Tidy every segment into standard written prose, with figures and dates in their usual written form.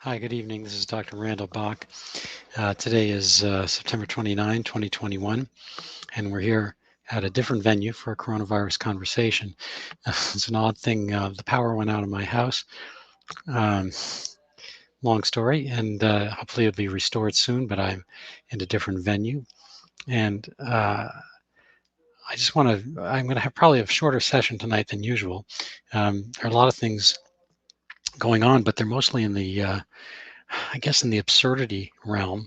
Hi, good evening. This is Dr. Randall Bach. Today is September 29, 2021, and we're here at a different venue for a coronavirus conversation. It's an odd thing. The power went out of my house. Um, Long story, and hopefully it'll be restored soon, but I'm in a different venue. And I'm going to have probably a shorter session tonight than usual. There are a lot of things going on, but they're mostly in the I guess in the absurdity realm,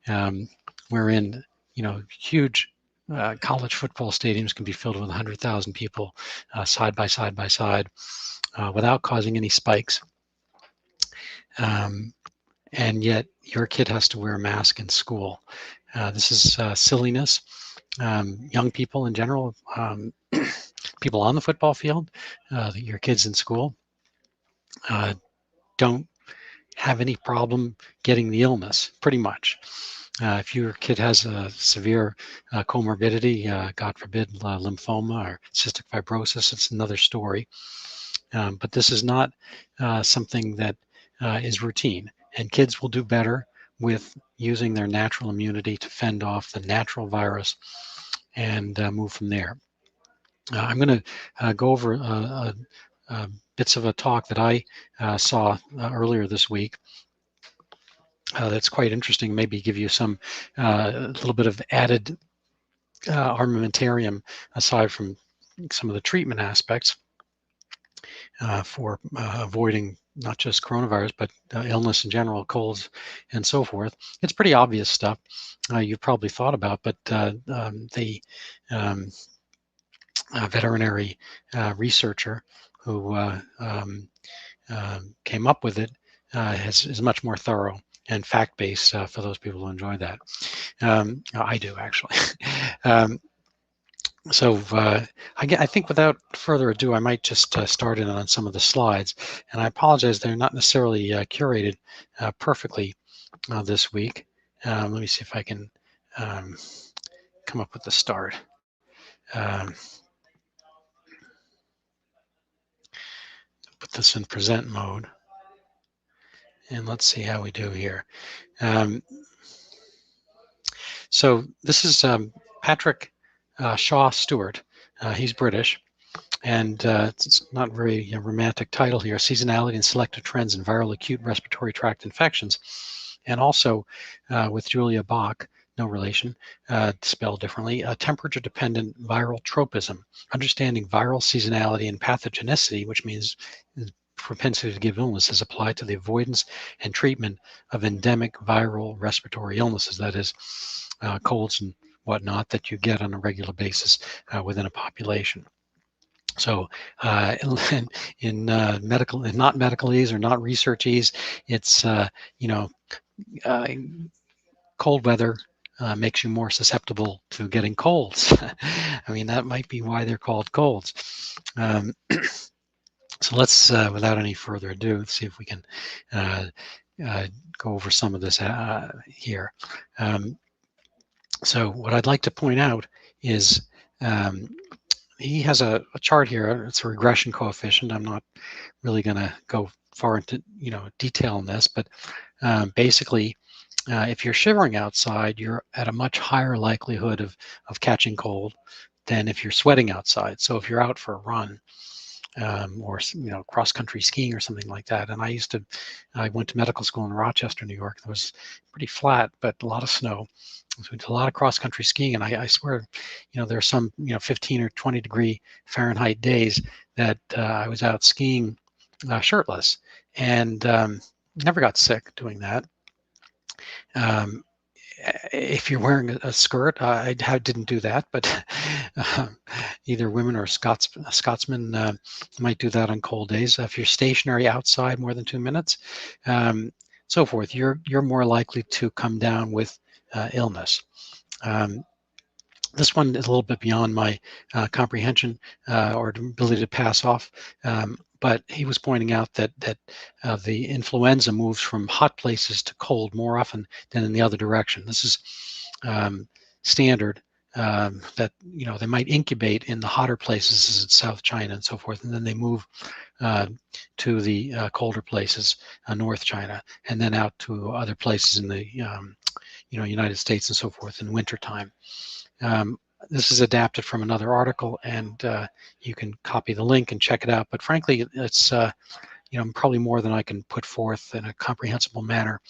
um, wherein huge college football stadiums can be filled with 100,000 people side by side by side without causing any spikes, um, and yet your kid has to wear a mask in school. This is silliness. Young people in general, people on the football field, your kids in school, uh, don't have any problem getting the illness, pretty much. If your kid has a severe comorbidity, God forbid, lymphoma or cystic fibrosis, it's another story. But this is not something that is routine. And kids will do better with using their natural immunity to fend off the natural virus and move from there. I'm going to go over bits of a talk that I saw earlier this week. That's quite interesting. Maybe give you some a little bit of added armamentarium aside from some of the treatment aspects for avoiding not just coronavirus but illness in general, colds and so forth. It's pretty obvious stuff you've probably thought about, but the veterinary researcher who came up with it is much more thorough and fact-based for those people who enjoy that. I do, actually. So I think without further ado, I might just start in on some of the slides. And I apologize, they're not necessarily curated perfectly this week. Let me see if I can come up with the start. Put this in present mode. And let's see how we do here. So this is Patrick Shaw Stewart. He's British, and it's not a very romantic title here. Seasonality and selective trends in viral acute respiratory tract infections. And also with Julia Bach, no relation, spelled differently, temperature-dependent viral tropism, understanding viral seasonality and pathogenicity, which means propensity to give illness, is applied to the avoidance and treatment of endemic viral respiratory illnesses, that is, colds and whatnot that you get on a regular basis within a population. So in medical, not medicalese or not researchese, it's cold weather makes you more susceptible to getting colds. I mean, that might be why they're called colds. So let's, without any further ado, see if we can go over some of this here. So what I'd like to point out is he has a chart here. It's a regression coefficient. I'm not really going to go far into detail on this, but basically, if you're shivering outside, you're at a much higher likelihood of catching cold than if you're sweating outside. So if you're out for a run, or cross-country skiing or something like that. And I went to medical school in Rochester, New York. It was pretty flat, but a lot of snow. So we did a lot of cross-country skiing, and I swear, there are some 15 or 20 degree Fahrenheit days that I was out skiing shirtless, and never got sick doing that. If you're wearing a skirt, I didn't do that, but either women or Scotsmen might do that on cold days. If you're stationary outside more than 2 minutes, so forth, you're more likely to come down with illness. This one is a little bit beyond my comprehension or ability to pass off. But he was pointing out that the influenza moves from hot places to cold more often than in the other direction. This is standard that they might incubate in the hotter places, as in South China and so forth, and then they move to the colder places, North China, and then out to other places in the United States and so forth in wintertime. This is adapted from another article, and you can copy the link and check it out. But frankly, it's probably more than I can put forth in a comprehensible manner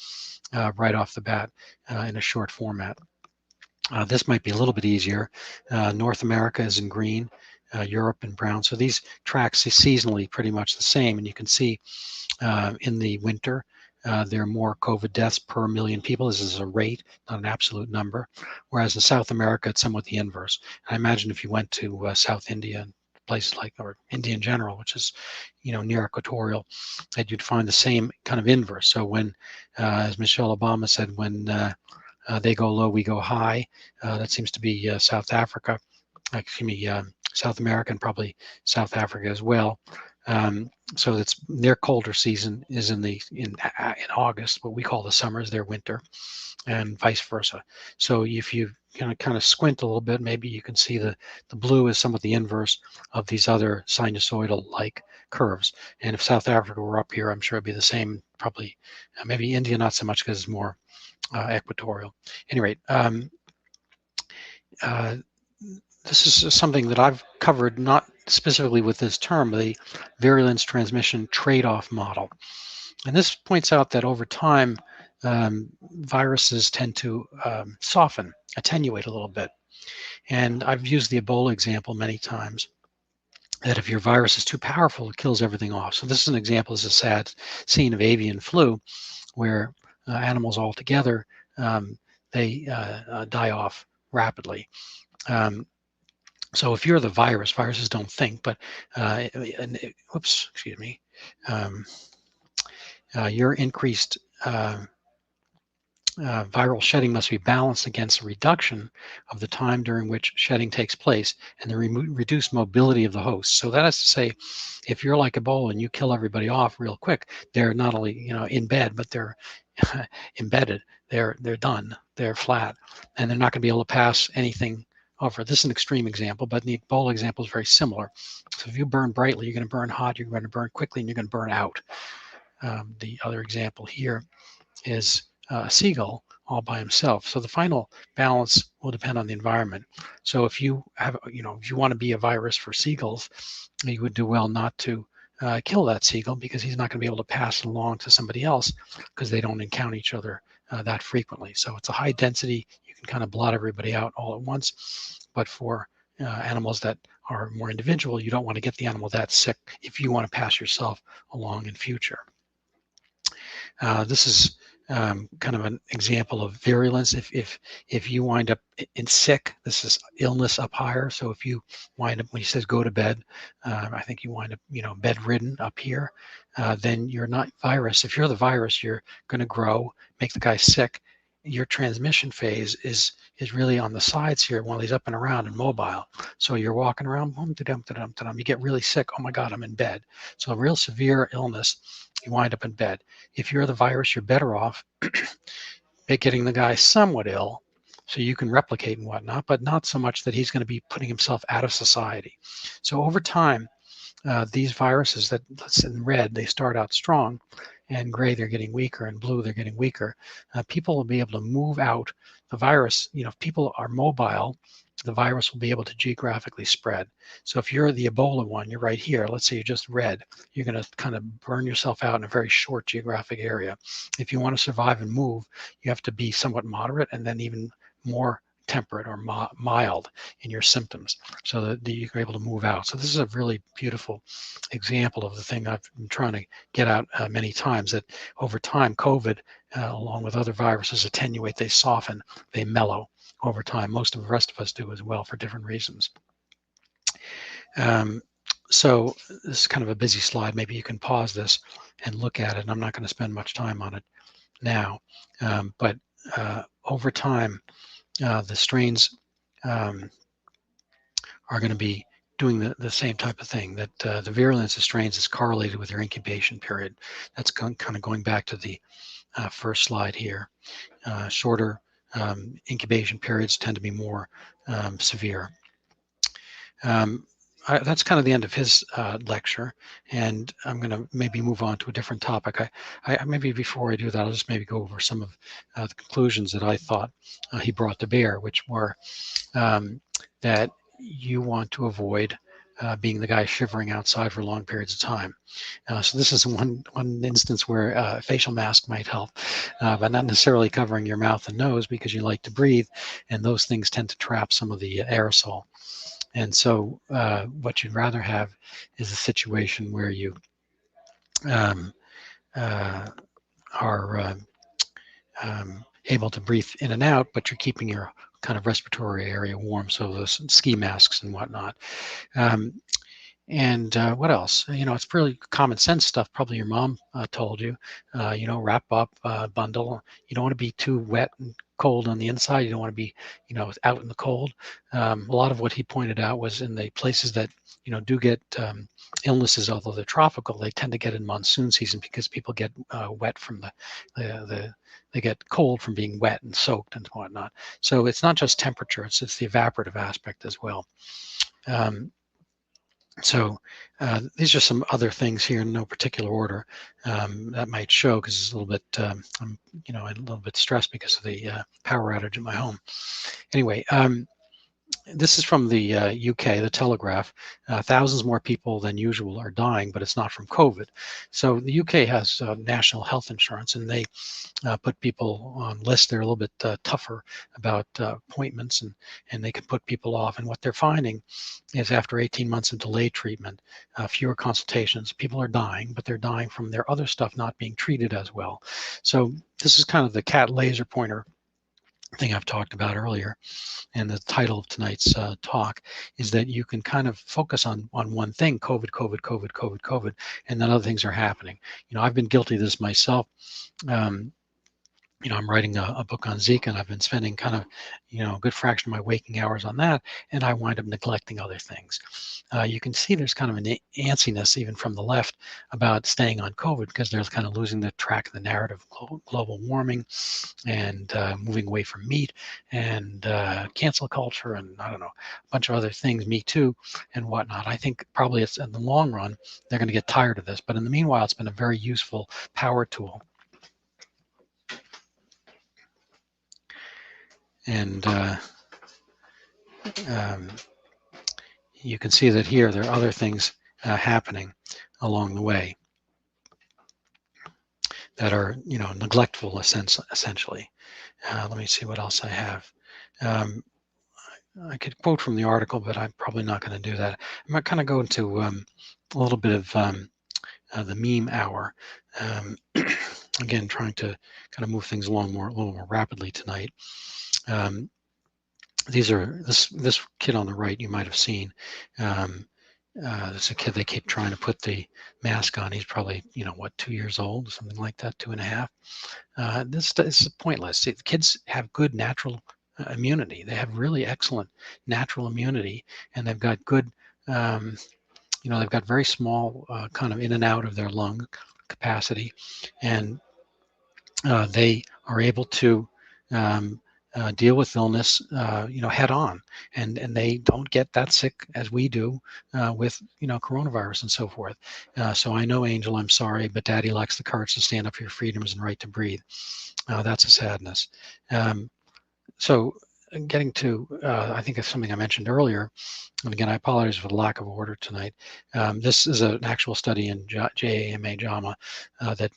right off the bat in a short format. This might be a little bit easier. North America is in green, Europe in brown. So these tracks is seasonally pretty much the same, and you can see in the winter there are more COVID deaths per million people. This is a rate, not an absolute number. Whereas in South America, it's somewhat the inverse. I imagine if you went to South India and places like, or India in general, which is near equatorial, that you'd find the same kind of inverse. So when, as Michelle Obama said, when they go low, we go high. That seems to be South Africa, South America, and probably South Africa as well. So it's their colder season is in August. What we call the summer is their winter, and vice versa. So if you kind of squint a little bit, maybe you can see the blue is somewhat the inverse of these other sinusoidal-like curves. And if South Africa were up here, I'm sure it'd be the same. Probably, maybe India not so much because it's more equatorial. Anyway, this is something that I've covered, not specifically with this term, the virulence transmission trade-off model. And this points out that over time, viruses tend to soften, attenuate a little bit. And I've used the Ebola example many times, that if your virus is too powerful, it kills everything off. So this is an example, this is a sad scene of avian flu, where animals altogether, they die off rapidly. So if you're the virus, viruses don't think, but your increased viral shedding must be balanced against a reduction of the time during which shedding takes place and the reduced mobility of the host. So that is to say, if you're like Ebola and you kill everybody off real quick, they're not only in bed, but they're embedded. They're done. They're flat, and they're not going to be able to pass anything over. This is an extreme example, but the Ebola example is very similar. So if you burn brightly, you're going to burn hot, you're going to burn quickly, and you're going to burn out. The other example here is a seagull all by himself. So the final balance will depend on the environment. So if you have, if you want to be a virus for seagulls, you would do well not to kill that seagull, because he's not going to be able to pass it along to somebody else, because they don't encounter each other that frequently. So it's a high density. You can kind of blot everybody out all at once. But for animals that are more individual, you don't want to get the animal that sick if you want to pass yourself along in future. This is kind of an example of virulence. If you wind up in sick, this is illness up higher. So if you wind up, when he says go to bed, I think you wind up bedridden up here, then you're not virus. If you're the virus, you're going to grow, make the guy sick. Your transmission phase is really on the sides here while he's up and around and mobile. So you're walking around, you get really sick. Oh my God, I'm in bed. So a real severe illness, you wind up in bed. If you're the virus, you're better off getting the guy somewhat ill so you can replicate and whatnot, but not so much that he's going to be putting himself out of society. So over time, these viruses that, let's in red, they start out strong, and gray, they're getting weaker, and blue, they're getting weaker. People will be able to move out the virus. If people are mobile, the virus will be able to geographically spread. So if you're the Ebola one, you're right here. Let's say you're just red. You're going to kind of burn yourself out in a very short geographic area. If you want to survive and move, you have to be somewhat moderate, and then even more temperate or mild in your symptoms, so that you're able to move out. So this is a really beautiful example of the thing I've been trying to get out many times, that over time, COVID, along with other viruses, attenuate, they soften, they mellow over time. Most of the rest of us do as well for different reasons. So this is kind of a busy slide. Maybe you can pause this and look at it. I'm not going to spend much time on it now, but over time, the strains are going to be doing the same type of thing, that the virulence of strains is correlated with their incubation period. That's kind of going back to the first slide here. Shorter incubation periods tend to be more severe. That's kind of the end of his lecture, and I'm going to maybe move on to a different topic. I maybe before I do that, I'll just maybe go over some of the conclusions that I thought he brought to bear, which were that you want to avoid being the guy shivering outside for long periods of time. So this is one instance where a facial mask might help, but not necessarily covering your mouth and nose because you like to breathe, and those things tend to trap some of the aerosol. And so what you'd rather have is a situation where you are able to breathe in and out, but you're keeping your kind of respiratory area warm, so those ski masks and whatnot. And what else? It's pretty common sense stuff. Probably your mom told you, wrap up, bundle. You don't want to be too wet and cold on the inside. You don't want to be, out in the cold. A lot of what he pointed out was in the places that, do get illnesses, although they're tropical, they tend to get in monsoon season because people get wet from they get cold from being wet and soaked and whatnot. So it's not just temperature, it's the evaporative aspect as well. So these are some other things here in no particular order that might show, because it's a little bit, I'm a little bit stressed because of the power outage at my home. Anyway, this is from the UK, the Telegraph. Thousands more people than usual are dying, but it's not from COVID. So the UK has national health insurance, and they put people on lists. They're a little bit tougher about appointments, and they can put people off. And what they're finding is after 18 months of delayed treatment, fewer consultations, people are dying, but they're dying from their other stuff not being treated as well. So this is kind of the cat laser pointer thing I've talked about earlier. And the title of tonight's talk is that you can kind of focus on one thing, COVID, COVID, COVID, COVID, COVID, and then other things are happening. I've been guilty of this myself. I'm writing a book on Zika, and I've been spending kind of, a good fraction of my waking hours on that, and I wind up neglecting other things. You can see there's kind of an antsiness even from the left about staying on COVID, because they're kind of losing the track of the narrative of global warming and moving away from meat and cancel culture and I don't know, a bunch of other things, Me Too and whatnot. I think probably it's in the long run, they're going to get tired of this. But in the meanwhile, it's been a very useful power tool. And you can see that here there are other things happening along the way that are, neglectful essentially. Let me see what else I have. I could quote from the article, but I'm probably not going to do that. I'm going to kind of go into a little bit of the meme hour. Again, trying to kind of move things along a little more rapidly tonight. These are this kid on the right you might have seen. There's a kid, they keep trying to put the mask on. He's probably 2 years old, something like that, 2.5. This is pointless. See, the kids have good natural immunity. They have really excellent natural immunity, and they've got good they've got very small kind of in and out of their lung capacity, and they are able to deal with illness, head on, and they don't get that sick as we do with coronavirus and so forth. So I know, Angel, I'm sorry, but Daddy lacks the courage to stand up for your freedoms and right to breathe. That's a sadness. So getting to, I think it's something I mentioned earlier, and again, I apologize for the lack of order tonight. This is an actual study in JAMA that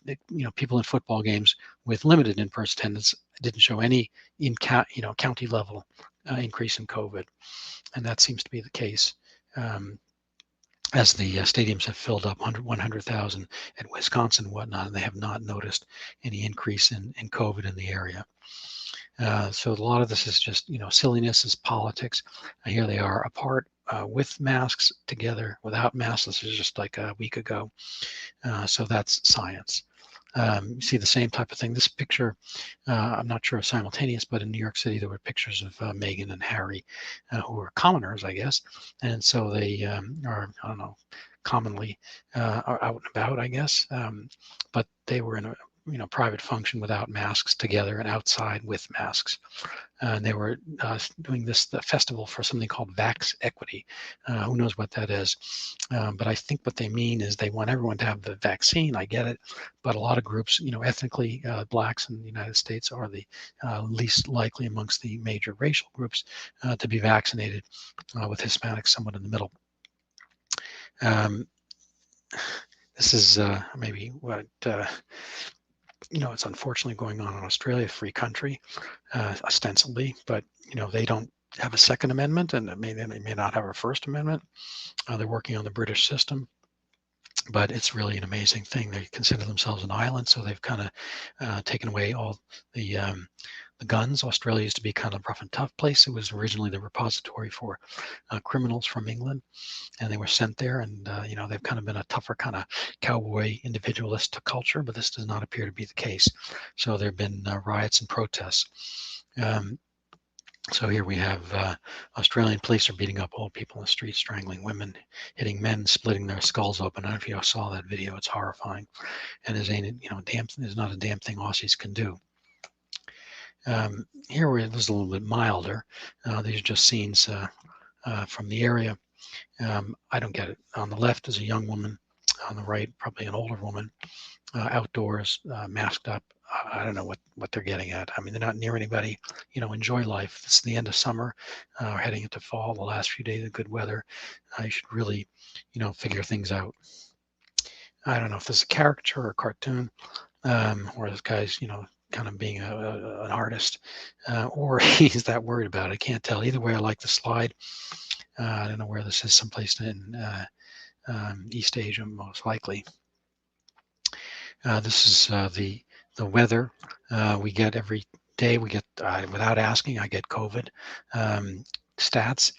people in football games with limited in-person attendance didn't show any county level increase in COVID, and that seems to be the case as the stadiums have filled up 100,000 at Wisconsin and whatnot, and they have not noticed any increase in COVID in the area. So a lot of this is just, silliness, is politics. Here they are apart with masks, together without masks. This is just like a week ago. So that's science. You see the same type of thing. This picture, I'm not sure if simultaneous, but in New York City, there were pictures of Meghan and Harry, who are commoners, I guess. And so they are, I don't know, commonly are out and about, I guess. But they were in a private function without masks together and outside with masks. And they were doing the festival for something called Vax Equity. Who knows what that is? But I think what they mean is they want everyone to have the vaccine. I get it, but a lot of groups, ethnically, blacks in the United States are the least likely amongst the major racial groups to be vaccinated, with Hispanics somewhat in the middle. This is maybe what it's unfortunately going on in Australia, a free country, ostensibly, but they don't have a Second Amendment, and they may not have a First Amendment. They're working on the British system, but it's really an amazing thing. They consider themselves an island, so they've kind of taken away all the guns. Australia used to be kind of a rough and tough place. It was originally the repository for criminals from England, and they were sent there. And they've kind of been a tougher kind of cowboy individualist culture, but this does not appear to be the case. So there have been riots and protests. So here we have Australian police are beating up old people in the street, strangling women, hitting men, splitting their skulls open. I don't know if you saw that video. It's horrifying, and there's not a damn thing Aussies can do. Here it was a little bit milder. These are just scenes from the area. I don't get it. On the left is a young woman. On the right, probably an older woman, outdoors, masked up. I don't know what they're getting at. I mean, they're not near anybody. Enjoy life. It's the end of summer, heading into fall. The last few days of good weather. You should really, figure things out. I don't know if this is a caricature or a cartoon, or this guy's, kind of being an artist, or he's that worried about it. I can't tell. Either way, I like the slide. I don't know where this is. Someplace in East Asia, most likely. This is the weather we get every day. We get, without asking, I get COVID stats.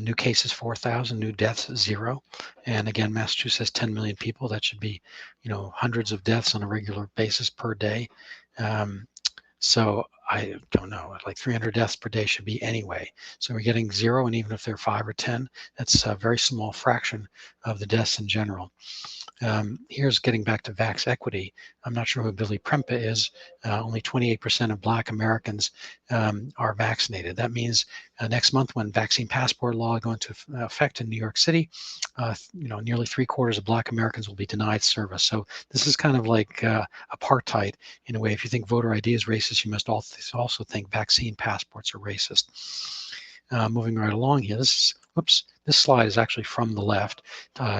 New cases 4,000, new deaths 0. And again, Massachusetts has 10 million people. That should be, hundreds of deaths on a regular basis per day. So I don't know, like 300 deaths per day should be anyway. So we're getting 0, and even if they're 5 or 10, that's a very small fraction of the deaths in general. Here's getting back to Vax Equity. I'm not sure who Billy Prempa is. Only 28% of Black Americans are vaccinated. That means next month, when vaccine passport law go into effect in New York City, nearly 3/4 of Black Americans will be denied service. So this is kind of like apartheid in a way. If you think voter ID is racist, you must also think vaccine passports are racist. Moving right along here, this slide is actually from the left,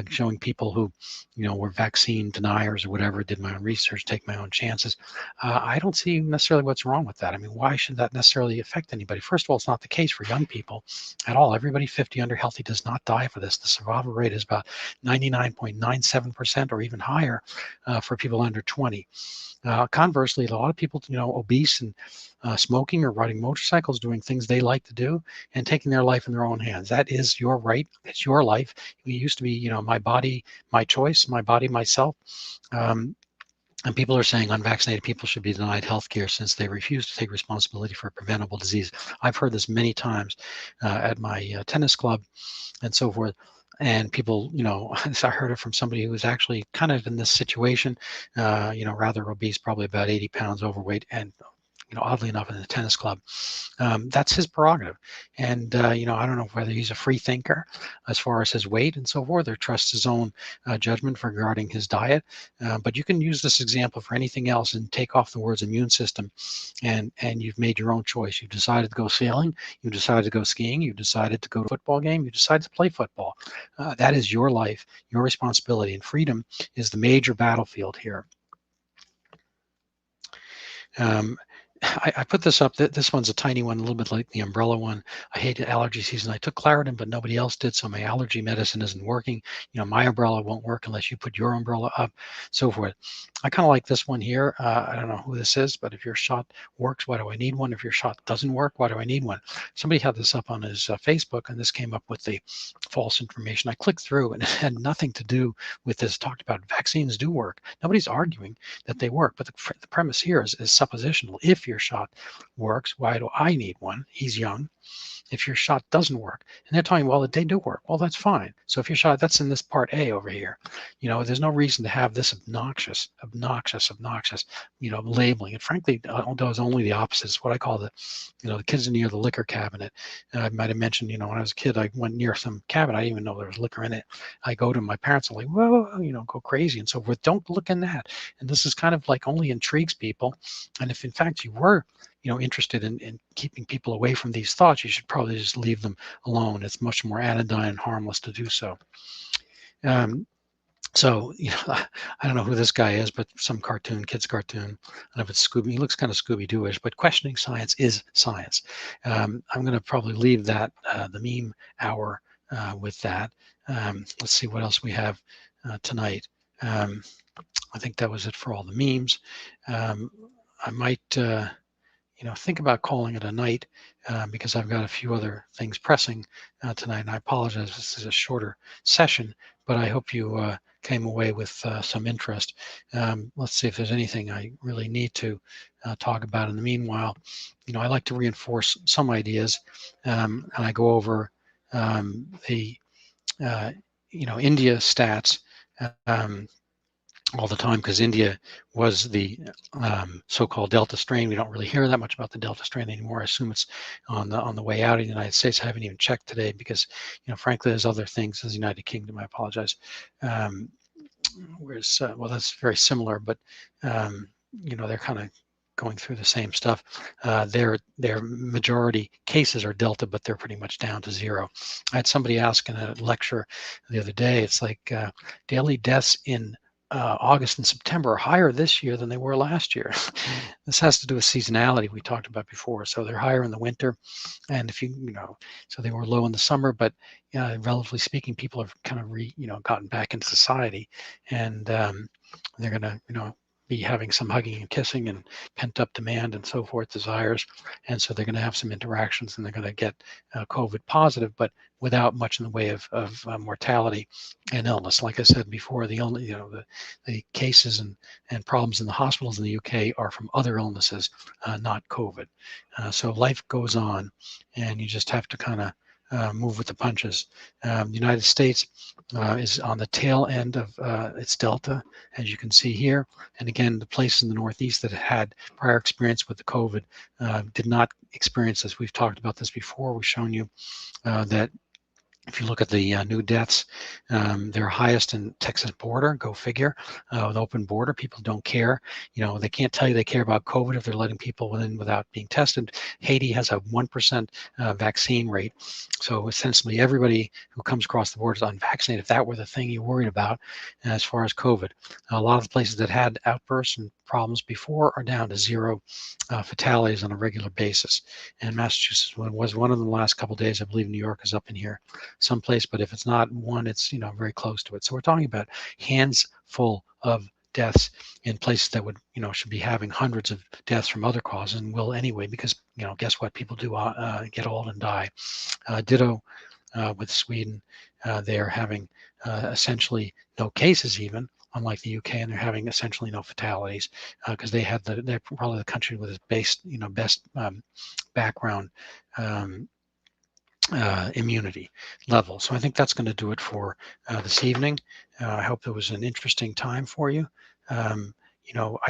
showing people who, were vaccine deniers or whatever, did my own research, take my own chances. I don't see necessarily what's wrong with that. I mean, why should that necessarily affect anybody? First of all, it's not the case for young people at all. Everybody 50 under healthy does not die for this. The survival rate is about 99.97% or even higher for people under 20. Conversely, a lot of people, obese and smoking or riding motorcycles, doing things they like to do, and taking their life in their own hands. That is your right. It's your life. It used to be, my body, my choice, my body, myself. And people are saying unvaccinated people should be denied health care since they refuse to take responsibility for a preventable disease. I've heard this many times at my tennis club and so forth. And people, I heard it from somebody who was actually kind of in this situation, rather obese, probably about 80 pounds overweight, and oddly enough, in the tennis club. That's his prerogative. And, I don't know whether he's a free thinker as far as his weight and so forth, or trusts his own judgment regarding his diet. But you can use this example for anything else and take off the words immune system, and you've made your own choice. You've decided to go sailing. You decided to go skiing. You decided to go to a football game. You decided to play football. That is your life, your responsibility, and freedom is the major battlefield here. I put this up. This one's a tiny one, a little bit like the umbrella one. I hate allergy season. I took Claritin, but nobody else did, so my allergy medicine isn't working. My umbrella won't work unless you put your umbrella up, so forth. I kind of like this one here. I don't know who this is, but if your shot works, why do I need one? If your shot doesn't work, why do I need one? Somebody had this up on his Facebook, and this came up with the false information. I clicked through, and it had nothing to do with this. It talked about vaccines do work. Nobody's arguing that they work, but the premise here is suppositional. If your shot works, why do I need one? He's young. if your shot doesn't work. And they're telling you, well, they do work. Well, that's fine. So if your shot, that's in this part A over here. There's no reason to have this obnoxious, labeling. And frankly, does only the opposite. It's what I call the kids near the liquor cabinet. I might have mentioned, when I was a kid, I went near some cabinet. I didn't even know there was liquor in it. I go to my parents, I'm like, whoa, go crazy and so forth. Don't look in that. And this is kind of like only intrigues people. And if in fact you were interested in keeping people away from these thoughts, you should probably just leave them alone. It's much more anodyne and harmless to do so. So, I don't know who this guy is, but some kids cartoon. I don't know if it's Scooby. He looks kind of Scooby-Doo-ish, but questioning science is science. I'm going to probably leave that, the meme hour, with that. Let's see what else we have tonight. I think that was it for all the memes. I might, think about calling it a night because I've got a few other things pressing tonight. And I apologize, this is a shorter session, but I hope you came away with some interest. Let's see if there's anything I really need to talk about. In the meanwhile, I like to reinforce some ideas, and I go over the India stats all the time, because India was the so-called Delta strain. We don't really hear that much about the Delta strain anymore. I assume it's on the way out of the United States. I haven't even checked today because, frankly, there's other things as the United Kingdom. I apologize. Well, that's very similar, but they're kind of going through the same stuff. Their majority cases are Delta, but they're pretty much down to zero. I had somebody ask in a lecture the other day, it's like daily deaths in August and September are higher this year than they were last year. This has to do with seasonality we talked about before. So they're higher in the winter, and if so they were low in the summer, but relatively speaking, people have kind of gotten back into society, and they're gonna be having some hugging and kissing and pent up demand and so forth, desires. And so they're going to have some interactions, and they're going to get COVID positive, but without much in the way of mortality and illness. Like I said before, the cases and problems in the hospitals in the UK are from other illnesses, not COVID. So life goes on, and you just have to kind of move with the punches. The United States is on the tail end of its Delta, as you can see here. And again, the places in the Northeast that had prior experience with the COVID did not experience this. We've talked about this before. We've shown you that if you look at the new deaths, they're highest in Texas border, go figure, with open border. People don't care. They can't tell you they care about COVID if they're letting people in without being tested. Haiti has a 1% vaccine rate. So essentially everybody who comes across the border is unvaccinated, if that were the thing you worried about as far as COVID. A lot of the places that had outbursts and problems before are down to zero fatalities on a regular basis. And Massachusetts was one of them the last couple of days. I believe New York is up in here someplace, but if it's not one, it's very close to it. So we're talking about hands full of deaths in places that would should be having hundreds of deaths from other causes, and will anyway, because guess what, people do get old and die. Ditto with Sweden. They're having essentially no cases, even unlike the UK, and they're having essentially no fatalities because they're probably the country with the best background immunity level. So I think that's going to do it for this evening. I hope it was an interesting time for you. I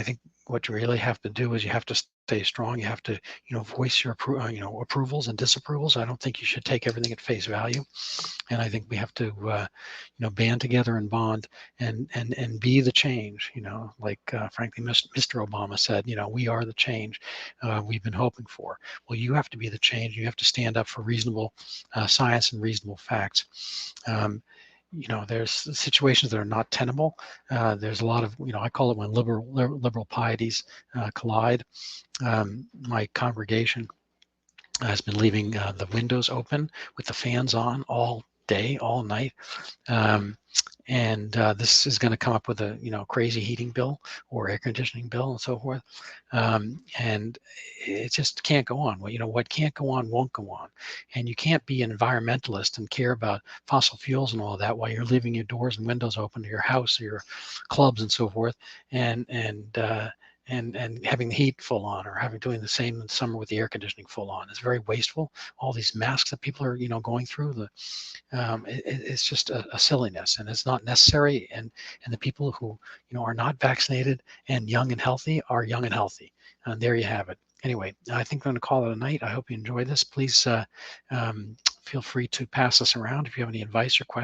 think what you really have to do is you have to stay strong. You have to, voice your, approvals and disapprovals. I don't think you should take everything at face value. And I think we have to, band together and bond and be the change, like frankly, Mr. Obama said, we are the change we've been hoping for. Well, you have to be the change. You have to stand up for reasonable science and reasonable facts. There's situations that are not tenable. There's a lot of, I call it when liberal pieties collide. My congregation has been leaving the windows open with the fans on all day, all night. And this is going to come up with a crazy heating bill or air conditioning bill and so forth, and it just can't go on. What can't go on won't go on, and you can't be an environmentalist and care about fossil fuels and all of that while you're leaving your doors and windows open to your house or your clubs and so forth, and and having the heat full on, or doing the same in summer with the air conditioning full on. It's very wasteful. All these masks that people are going through, it's just a silliness, and it's not necessary. And the people who are not vaccinated and young and healthy are young and healthy. And there you have it. Anyway, I think I'm going to call it a night. I hope you enjoyed this. Please feel free to pass this around if you have any advice or questions.